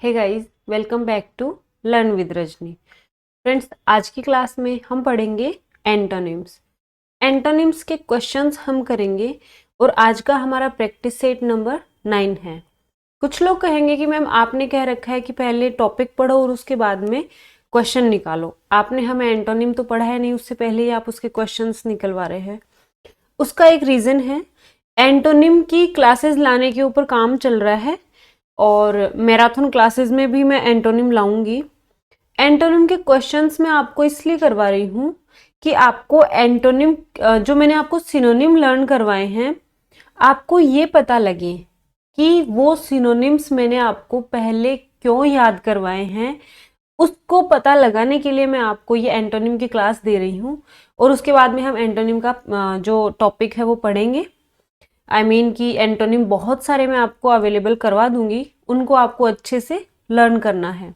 Hey guys, welcome back to learn with Rajni. Friends, आज की class में हम पढ़ेंगे एंटोनिम्स। एंटोनिम्स के क्वेश्चंस हम करेंगे और आज का हमारा प्रैक्टिस सेट नंबर 9 है। कुछ लोग कहेंगे कि मैम आपने कह रखा है कि पहले टॉपिक पढ़ो और उसके बाद में क्वेश्चन निकालो। आपने हमें एंटोनिम तो पढ़ा है नहीं, उससे पहले ही आप उसके क्वेश्चंस निकलवा रहे हैं। उसका एक रीज़न है, एंटोनिम की क्लासेस लाने के ऊपर काम चल रहा है और मैराथन क्लासेस में भी मैं एंटोनिम लाऊंगी। एंटोनिम के क्वेश्चंस मैं आपको इसलिए करवा रही हूँ कि आपको एंटोनिम जो मैंने आपको सिनोनिम लर्न करवाए हैं, आपको ये पता लगे कि वो सिनोनिम्स मैंने आपको पहले क्यों याद करवाए हैं। उसको पता लगाने के लिए मैं आपको ये एंटोनिम की क्लास दे रही हूँ और उसके बाद में हम एंटोनिम का जो टॉपिक है वो पढ़ेंगे। कि एंटोनिम बहुत सारे मैं आपको अवेलेबल करवा दूंगी, उनको आपको अच्छे से लर्न करना है।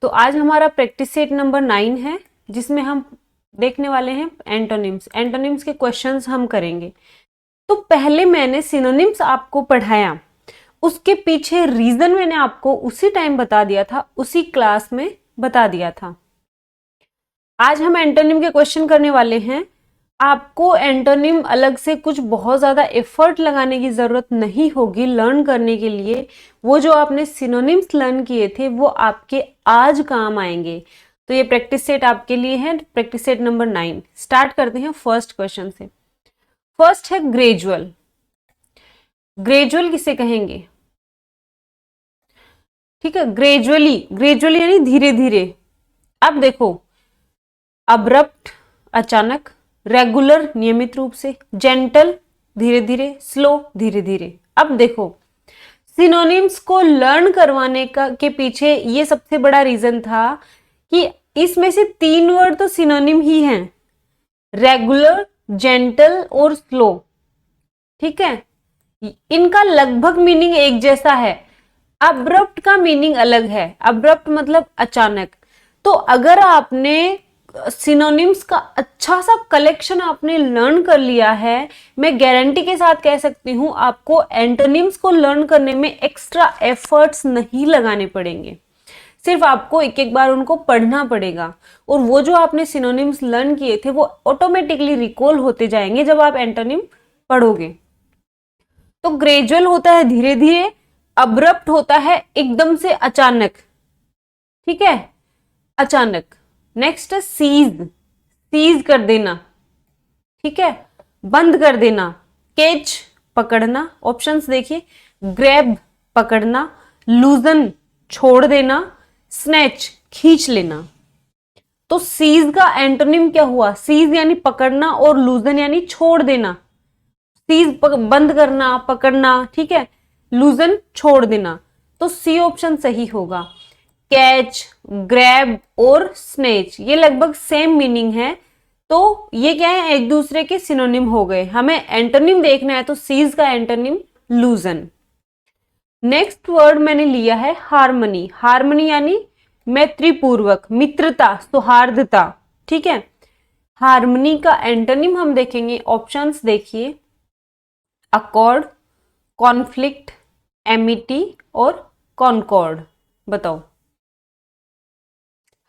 तो आज हमारा प्रैक्टिस सेट नंबर 9 है, जिसमें हम देखने वाले हैं एंटोनिम्स। एंटोनिम्स के क्वेश्चंस हम करेंगे। तो पहले मैंने सिनोनिम्स आपको पढ़ाया, उसके पीछे रीजन मैंने आपको उसी टाइम बता दिया था, उसी क्लास में बता दिया था। आज हम एंटोनिम के क्वेश्चन करने वाले हैं। आपको एंटोनिम अलग से कुछ बहुत ज़्यादा एफर्ट लगाने की ज़रूरत नहीं होगी लर्न करने के लिए। वो जो आपने सिनोनिम्स लर्न किए थे वो आपके आज काम आएंगे। तो ये प्रैक्टिस सेट आपके लिए है, प्रैक्टिस सेट नंबर 9। स्टार्ट करते हैं फर्स्ट क्वेश्चन से। फर्स्ट है ग्रेजुअल। ग्रेजुअल किसे कहेंगे? ठीक है, ग्रेजुअली। ग्रेजुअली यानी धीरे धीरे। अब देखो, अब्रप्ट अचानक, रेगुलर नियमित रूप से, जेंटल धीरे धीरे, स्लो धीरे धीरे। अब देखो, सिनोनिम्स को लर्न करवाने का के पीछे ये सबसे बड़ा रीजन था कि इसमें से 3 वर्ड तो सिनोनिम ही हैं, रेगुलर, जेंटल और स्लो। ठीक है, इनका लगभग मीनिंग एक जैसा है। अब्रप्ट का मीनिंग अलग है। अब्रप्ट मतलब अचानक। तो अगर आपने सिनोनिम्स का अच्छा सा कलेक्शन आपने लर्न कर लिया है, मैं गारंटी के साथ कह सकती हूं आपको एंटोनिम्स को लर्न करने में एक्स्ट्रा एफर्ट्स नहीं लगाने पड़ेंगे। सिर्फ आपको एक एक बार उनको पढ़ना पड़ेगा और वो जो आपने सिनोनिम्स लर्न किए थे वो ऑटोमेटिकली रिकॉल होते जाएंगे जब आप एंटोनिम पढ़ोगे। तो ग्रेजुअल होता है धीरे धीरे, अब्रप्ट होता है एकदम से अचानक। ठीक है, अचानक। नेक्स्ट है सीज। सीज कर देना। ठीक है, बंद कर देना। कैच पकड़ना। ऑप्शंस देखिए, ग्रैब पकड़ना, लूजन छोड़ देना, स्नैच खींच लेना। तो सीज का एंटोनिम क्या हुआ? सीज यानी पकड़ना और लूजन यानी छोड़ देना। सीज बंद करना, पकड़ना, ठीक है, लूजन छोड़ देना। तो सी ऑप्शन सही होगा। कैच, ग्रैब और स्नेच ये लगभग सेम मीनिंग है, तो ये क्या है, एक दूसरे के सिनोनिम हो गए। हमें एंटोनिम देखना है तो सीज का एंटोनिम लूजन। नेक्स्ट वर्ड मैंने लिया है हार्मनी। हार्मनी यानी मैत्रीपूर्वक, मित्रता, सौहार्दता। ठीक है, हार्मनी का एंटोनिम हम देखेंगे। ऑप्शंस देखिए, अकॉर्ड, कॉन्फ्लिक्ट, एमिटी और कॉनकॉर्ड। बताओ।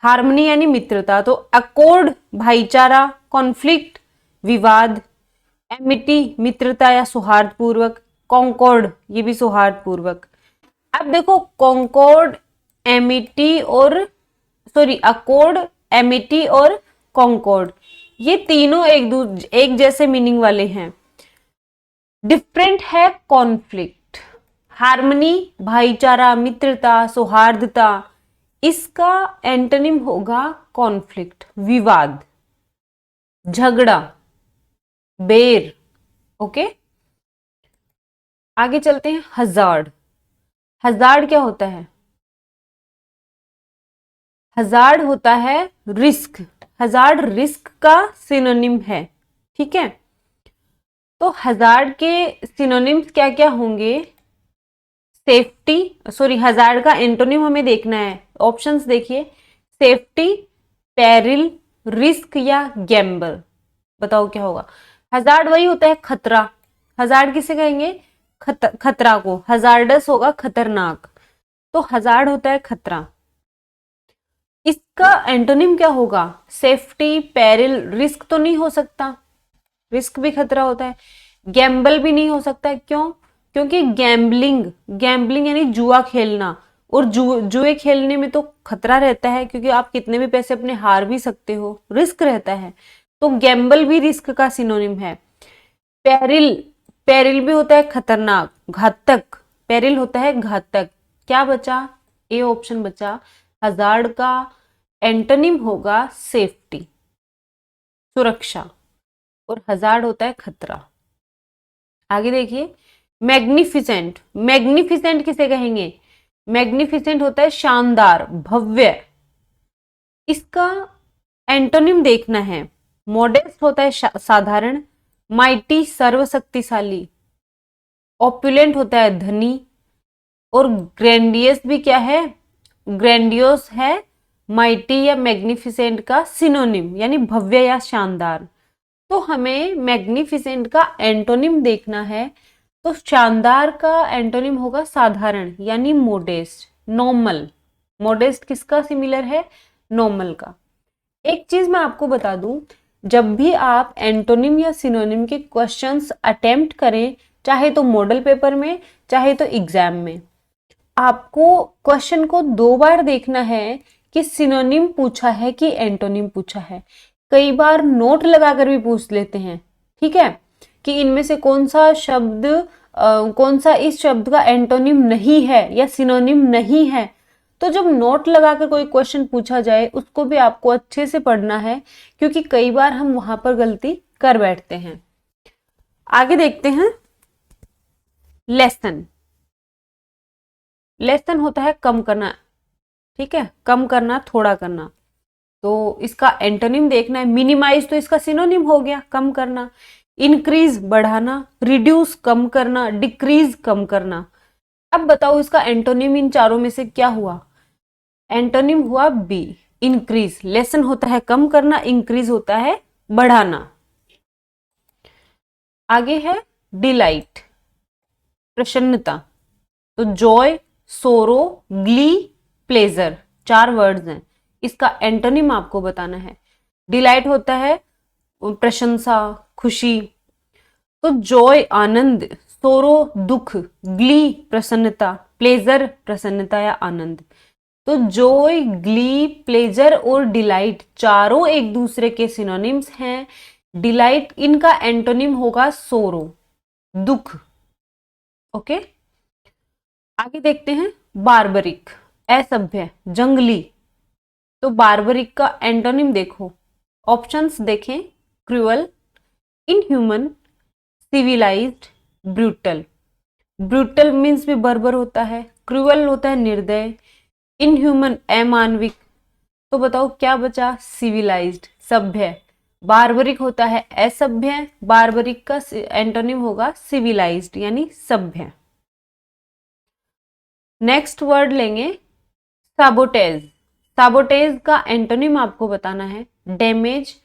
हार्मनी यानी मित्रता, तो अकॉर्ड भाईचारा, कॉन्फ्लिक्ट विवाद, एमिटी मित्रता या सौहार्दपूर्वक, कॉन्कॉर्ड ये भी सौहार्दपूर्वक। अब देखो, कॉन्कॉर्ड, एमिटी और अकॉर्ड, एमिटी और कॉन्कॉर्ड ये तीनों एक जैसे मीनिंग वाले हैं। डिफरेंट है कॉन्फ्लिक्ट। हार्मनी भाईचारा, मित्रता, सौहार्दता, इसका एंटोनिम होगा कॉन्फ्लिक्ट, विवाद, झगड़ा, बेर। ओके, आगे चलते हैं। हजार्ड। हजार्ड क्या होता है? हजार्ड होता है रिस्क। हजार्ड रिस्क का सिनोनिम है। ठीक है, तो हजार्ड के सिनोनिम्स क्या क्या होंगे? सेफ्टी, हजार्ड का एंटोनिम हमें देखना है। ऑप्शंस देखिए, सेफ्टी, पेरिल, रिस्क या गैम्बल। बताओ क्या होगा? हजार्ड वही होता है खतरा। हजार्ड किसे कहेंगे? खतरा को। हजार्डस होगा खतरनाक। तो हजार्ड होता है खतरा। इसका एंटोनिम क्या होगा? सेफ्टी, पेरिल, रिस्क तो नहीं हो सकता, रिस्क भी खतरा होता है। गैम्बल भी नहीं हो सकता है, क्यों? क्योंकि गैम्बलिंग, गैम्बलिंग यानी जुआ खेलना, और जुए खेलने में तो खतरा रहता है, क्योंकि आप कितने भी पैसे अपने हार भी सकते हो, रिस्क रहता है। तो गैम्बल भी रिस्क का सिनोनिम है। पेरिल, पेरिल भी होता है खतरनाक, घातक, पेरिल होता है घातक। क्या बचा? ए ऑप्शन बचा। हजार्ड का एंटोनिम होगा सेफ्टी, सुरक्षा, और हजार्ड होता है खतरा। आगे देखिए, मैग्निफिसेंट, मैग्निफिसेंट किसे कहेंगे? मैग्निफिसेंट होता है शानदार, भव्य। इसका एंटोनिम देखना है। मॉडेस्ट होता है साधारण, माइटी सर्वशक्तिशाली, ऑपुलेंट होता है धनी, और ग्रैंडियस भी क्या है? ग्रैंडियोस है माइटी या मैग्निफिसेंट का सिनोनिम, यानी भव्य या शानदार। तो हमें मैग्निफिसेंट का एंटोनिम देखना है। तो शानदार का एंटोनिम होगा साधारण, यानी मोडेस्ट, नॉर्मल। मोडेस्ट किसका सिमिलर है? नॉर्मल का। एक चीज मैं आपको बता दूं, जब भी आप एंटोनिम या सिनोनिम के क्वेश्चंस अटेम्प्ट करें, चाहे तो मॉडल पेपर में, चाहे तो एग्जाम में, आपको क्वेश्चन को 2 बार देखना है कि सिनोनिम पूछा है कि एंटोनिम पूछा है। कई बार नोट लगाकर भी पूछ लेते हैं, ठीक है, कि इनमें से कौन सा शब्द कौन सा इस शब्द का एंटोनिम नहीं है या सिनोनिम नहीं है। तो जब नोट लगाकर कोई क्वेश्चन पूछा जाए, उसको भी आपको अच्छे से पढ़ना है, क्योंकि कई बार हम वहां पर गलती कर बैठते हैं। आगे देखते हैं, लेसन। लेसन होता है कम करना, ठीक है, कम करना, थोड़ा करना। तो इसका एंटोनिम देखना है। मिनिमाइज तो इसका सिनोनिम हो गया, कम करना। इंक्रीज बढ़ाना, रिड्यूस कम करना, डिक्रीज कम करना। अब बताओ इसका एंटोनिम इन चारों में से क्या हुआ? एंटोनिम हुआ बी, इंक्रीज। लेसन होता है कम करना, इंक्रीज होता है बढ़ाना। आगे है डिलाइट, प्रसन्नता। तो जॉय, सोरो, ग्ली, प्लेजर, 4 वर्ड्स हैं। इसका एंटोनिम आपको बताना है। डिलाइट होता है प्रशंसा, खुशी। तो जॉय आनंद, सोरो दुख, ग्ली प्रसन्नता, प्लेजर प्रसन्नता या आनंद। तो जॉय, ग्ली, प्लेजर और डिलाइट चारों एक दूसरे के सिनोनिम्स हैं। डिलाइट, इनका एंटोनिम होगा सोरो, दुख। ओके, आगे देखते हैं, बार्बरिक, असभ्य, जंगली। तो बार्बरिक का एंटोनिम देखो, ऑप्शंस देखें, cruel, inhuman, civilised, brutal. Brutal means भी बर्बर होता है, क्रूअल होता है निर्दय, इनह्यूमन अमानविक। तो बताओ क्या बचा? सिविलाइज्ड, सभ्य। बार्बरिक होता है असभ्य, बार्बरिक का एंटोनिम होगा सिविलाइज्ड यानी सभ्य। नेक्स्ट वर्ड लेंगे, साबोटेज। साबोटेज का एंटोनिम आपको बताना है। डैमेज,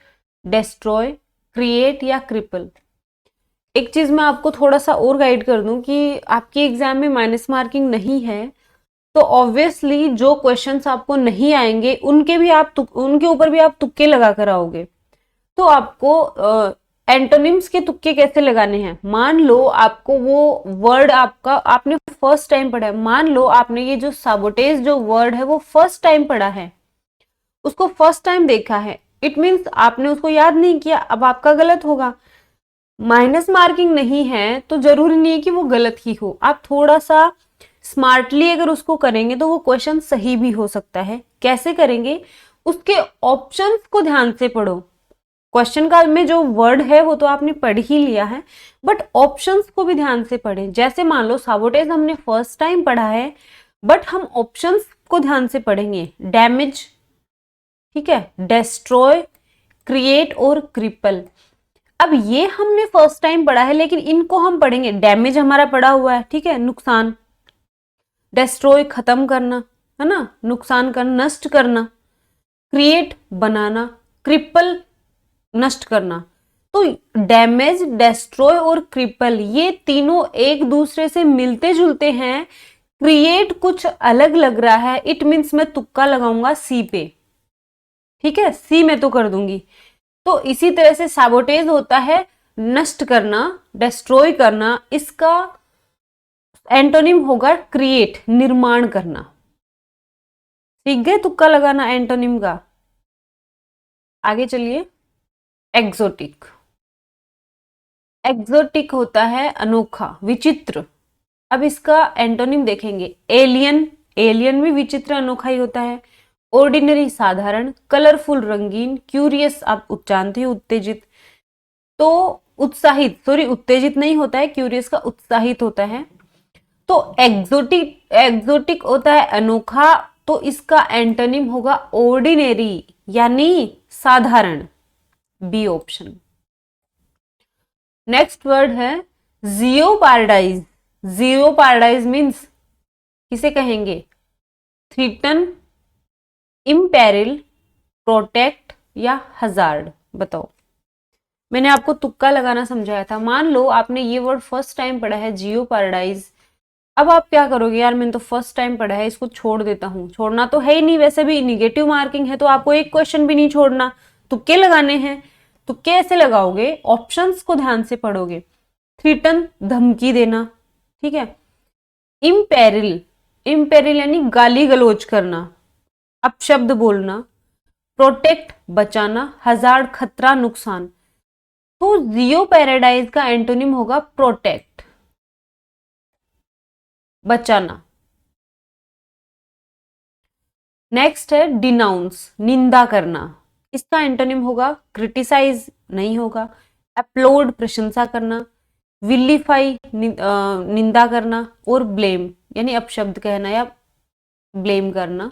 डिस्ट्रॉय, क्रिएट या क्रिपल। एक चीज मैं आपको थोड़ा सा और गाइड कर दूं कि आपके एग्जाम में माइनस मार्किंग नहीं है, तो ऑब्वियसली जो क्वेश्चंस आपको नहीं आएंगे उनके उनके ऊपर भी आप तुक्के लगा कर आओगे। तो आपको एंटोनिम्स के तुक्के कैसे लगाने हैं? मान लो आपको वो वर्ड आपने फर्स्ट टाइम पढ़ा है, मान लो आपने ये जो साबोटेज जो वर्ड है वो फर्स्ट टाइम पढ़ा है, उसको फर्स्ट टाइम देखा है, इट मीन्स आपने उसको याद नहीं किया, अब आपका गलत होगा। माइनस मार्किंग नहीं है तो जरूरी नहीं है कि वो गलत ही हो, आप थोड़ा सा स्मार्टली अगर उसको करेंगे तो वो क्वेश्चन सही भी हो सकता है। कैसे करेंगे? उसके ऑप्शंस को ध्यान से पढ़ो। क्वेश्चन का में जो वर्ड है वो तो आपने पढ़ ही लिया है, बट ऑप्शंस को भी ध्यान से पढ़ें। जैसे मान लो साबोटेज हमने फर्स्ट टाइम पढ़ा है, बट हम ऑप्शंस को ध्यान से पढ़ेंगे। डैमेज, ठीक है, डिस्ट्रॉय, क्रिएट और क्रिपल। अब ये हमने फर्स्ट टाइम पढ़ा है, लेकिन इनको हम पढ़ेंगे। डैमेज हमारा पढ़ा हुआ है, ठीक है, नुकसान। डिस्ट्रॉय खत्म करना, है ना, नुकसान करना, नष्ट करना। क्रिएट बनाना, क्रिपल नष्ट करना। तो डैमेज, डिस्ट्रॉय और क्रिपल ये तीनों एक दूसरे से मिलते जुलते हैं। क्रिएट कुछ अलग लग रहा है, इट मीन्स मैं तुक्का लगाऊंगा सी पे, ठीक है, सी में तो कर दूंगी। तो इसी तरह से सैबोटेज होता है नष्ट करना, डिस्ट्रॉय करना, इसका एंटोनिम होगा क्रिएट, निर्माण करना। सीख गए तुक्का लगाना एंटोनिम का। आगे चलिए, एक्सोटिक। एक्सोटिक होता है अनोखा, विचित्र। अब इसका एंटोनिम देखेंगे, एलियन, एलियन भी विचित्र अनोखा ही होता है। ऑर्डिनरी साधारण, कलरफुल रंगीन, क्यूरियस आप जानते हो उत्तेजित, तो उत्साहित, सॉरी उत्तेजित नहीं होता है, क्यूरियस का उत्साहित होता है। तो एक्सोटिक, एक्सोटिक होता है अनोखा, तो इसका एंटोनिम होगा ऑर्डिनरी यानी साधारण, बी ऑप्शन। नेक्स्ट वर्ड है जियोपार्डाइज। जियोपार्डाइज मीन्स किसे कहेंगे, थ्रीटन, इम्पेरिल, प्रोटेक्ट या हजार्ड। बताओ, मैंने आपको तुक्का लगाना समझाया था। मान लो आपने ये वर्ड फर्स्ट टाइम पढ़ा है, जियोपार्डाइज। अब आप क्या करोगे, यार मैंने तो फर्स्ट टाइम पढ़ा है, इसको छोड़ देता हूं। छोड़ना तो है ही नहीं, वैसे भी निगेटिव मार्किंग है, तो आपको एक क्वेश्चन भी नहीं छोड़ना, तुक्के लगाने हैं। तुक्के ऐसे लगाओगे, ऑप्शंस को ध्यान से पढ़ोगे। थ्रीटन, धमकी देना, ठीक है। इम्पेरिल, इम्पेरिल यानी गाली गलौज करना, अपशब्द बोलना। प्रोटेक्ट, बचाना। हजार्ड, खतरा, नुकसान। तो जियो पैराडाइज का एंटोनिम होगा प्रोटेक्ट, बचाना। नेक्स्ट है डिनाउंस, निंदा करना। इसका एंटोनिम होगा क्रिटिसाइज, नहीं होगा। अपलोड, प्रशंसा करना। विलीफाई, निंदा करना। और ब्लेम यानी अपशब्द कहना या ब्लेम करना।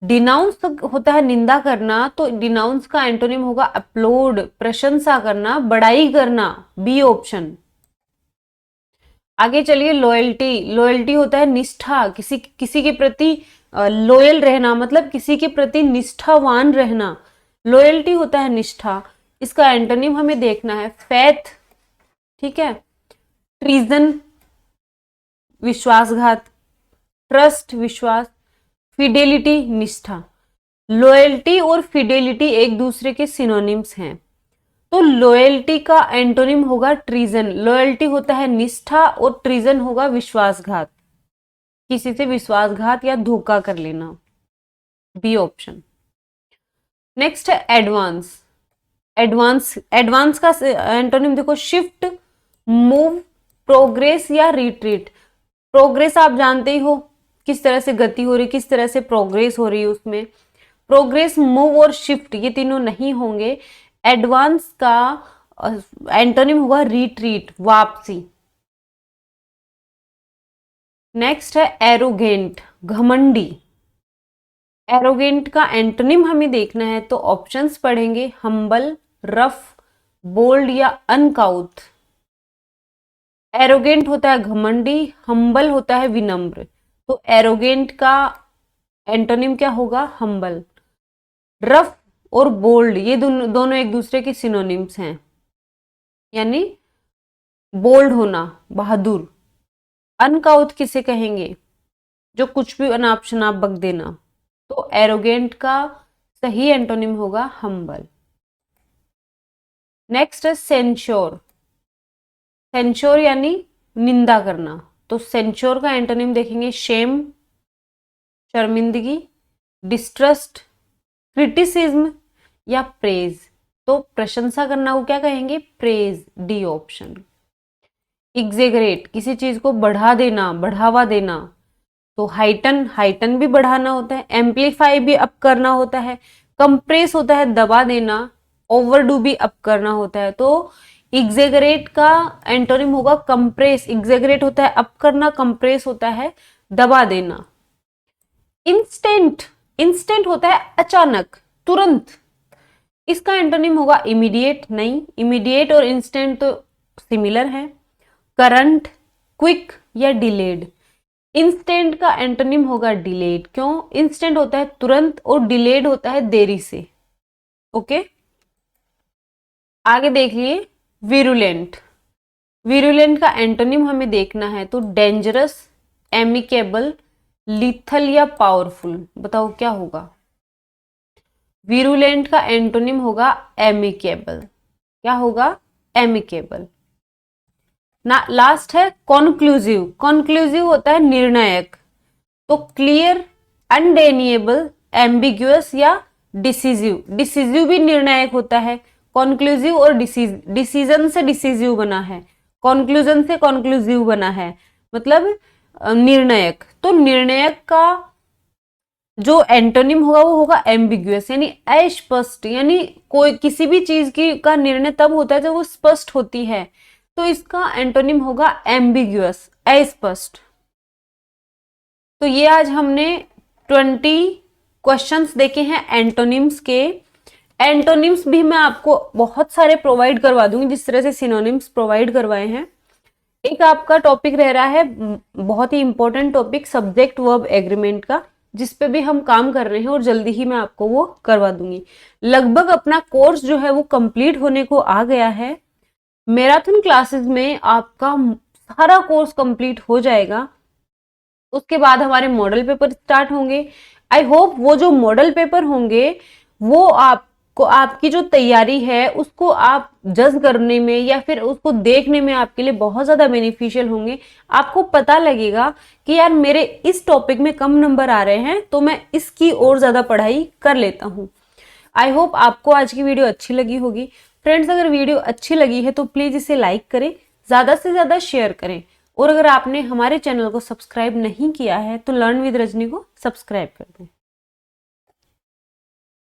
डिनाउंस होता है निंदा करना, तो डिनाउंस का एंटोनिम होगा अपलोड, प्रशंसा करना, बड़ाई करना, बी ऑप्शन। आगे चलिए, लॉयल्टी। लॉयल्टी होता है निष्ठा, किसी किसी के प्रति लॉयल रहना, मतलब किसी के प्रति निष्ठावान रहना। लॉयल्टी होता है निष्ठा। इसका एंटोनिम हमें देखना है, फेथ, ठीक है। ट्रीजन, विश्वासघात। ट्रस्ट, विश्वास। फिडेलिटी, निष्ठा। लॉयल्टी और फिडेलिटी एक दूसरे के सिनोनिम्स हैं। तो लॉयल्टी का एंटोनिम होगा ट्रीजन। लॉयल्टी होता है निष्ठा और ट्रीजन होगा विश्वासघात, किसी से विश्वासघात या धोखा कर लेना, बी ऑप्शन। नेक्स्ट है एडवांस। एडवांस, एडवांस का एंटोनिम देखो, शिफ्ट, मूव, प्रोग्रेस या रिट्रीट। प्रोग्रेस आप जानते ही हो, किस तरह से गति हो रही, किस तरह से प्रोग्रेस हो रही है उसमें। प्रोग्रेस, मूव और शिफ्ट ये तीनों नहीं होंगे। एडवांस का एंटोनिम होगा रिट्रीट, वापसी। नेक्स्ट है एरोगेंट, घमंडी। एरोगेंट का एंटोनिम हमें देखना है, तो ऑप्शंस पढ़ेंगे, हम्बल, रफ, बोल्ड या अनकाउथ। एरोगेंट होता है घमंडी, हम्बल होता है विनम्र, तो एरोगेंट का एंटोनिम क्या होगा, हम्बल। रफ और बोल्ड ये दोनों एक दूसरे के सिनोनिम्स हैं, यानी बोल्ड होना, बहादुर। अनकाउथ किसे कहेंगे, जो कुछ भी अनाप शनाप बक देना, तो एरोगेंट का सही एंटोनिम होगा हम्बल। नेक्स्ट है सेंश्योर। सेंश्योर यानी निंदा करना, तो सेंश्योर का एंटोनिम देखेंगे, शेम, शर्मिंदगी, डिस्ट्रस्ट, क्रिटिसिज्म या प्रेज। तो प्रशंसा करना को क्या कहेंगे, प्रेज, डी ऑप्शन। एग्जेगरेट, किसी चीज को बढ़ा देना, बढ़ावा देना, तो हाइटन, हाइटन भी बढ़ाना होता है। एम्पलीफाई भी अप करना होता है। कंप्रेस होता है दबा देना। ओवरडू भी अप करना होता है। तो एग्जेगरेट का एंटोनिम होगा कंप्रेस। एग्जेगरेट होता है अप करना, कंप्रेस होता है दबा देना। इंस्टेंट, इंस्टेंट होता है अचानक, तुरंत। इसका एंटोनिम होगा इमीडिएट, नहीं, इमीडिएट और इंस्टेंट तो सिमिलर है। करंट, क्विक या डिलेड। इंस्टेंट का एंटोनिम होगा डिलेड, क्यों, इंस्टेंट होता है तुरंत और डिलेड होता है देरी से। ओके, आगे देखिए, विरुलेंट। वीरुलेंट का एंटोनिम हमें देखना है, तो डेंजरस, एमिकेबल, लीथल या पावरफुल, बताओ क्या होगा। वीरुलेंट का एंटोनिम होगा एमिकेबल। क्या होगा? एमिकेबल ना। लास्ट है कॉन्क्लूसिव। कॉन्क्लूसिव होता है निर्णायक, तो क्लियर, अनडेनिएबल, एम्बिग्युअस या डिसीजिव। डिसीजिव भी निर्णायक होता है। कॉन्क्लूसिव और डिसीजन से डिसीजिव बना है, कॉन्क्लूजन से कॉन्क्लूसिव बना है, मतलब निर्णायक। तो निर्णायक का जो एंटोनिम होगा वो होगा एम्बिग्युअस, यानी अस्पष्ट, यानी कोई किसी भी चीज की का निर्णय तब होता है जब वो स्पष्ट होती है, तो इसका एंटोनिम होगा एम्बिग्युअस, अस्पष्ट। तो ये आज हमने 20 क्वेश्चंस देखे हैं एंटोनिम्स के। एंटोनिम्स भी मैं आपको बहुत सारे प्रोवाइड करवा दूंगी, जिस तरह से सिनोनिम्स प्रोवाइड करवाए हैं। एक आपका टॉपिक रह रहा है बहुत ही important topic, subject verb agreement का, जिस पे भी हम काम कर रहे हैं और जल्दी ही मैं आपको वो करवा दूंगी। लगभग अपना कोर्स जो है वो कंप्लीट होने को आ गया है। मैराथन क्लासेस में आपका सारा कोर्स कंप्लीट हो जाएगा, उसके बाद हमारे मॉडल पेपर स्टार्ट होंगे। आई होप वो जो मॉडल पेपर होंगे वो आपको, आपकी जो तैयारी है उसको आप जज करने में या फिर उसको देखने में आपके लिए बहुत ज्यादा बेनिफिशियल होंगे। आपको पता लगेगा कि यार मेरे इस टॉपिक में कम नंबर आ रहे हैं तो मैं इसकी और ज्यादा पढ़ाई कर लेता हूँ। आई होप आपको आज की वीडियो अच्छी लगी होगी। फ्रेंड्स, अगर वीडियो अच्छी लगी है तो प्लीज इसे लाइक करें, ज्यादा से ज्यादा शेयर करें, और अगर आपने हमारे चैनल को सब्सक्राइब नहीं किया है तो लर्न विद रजनी को सब्सक्राइब कर दें।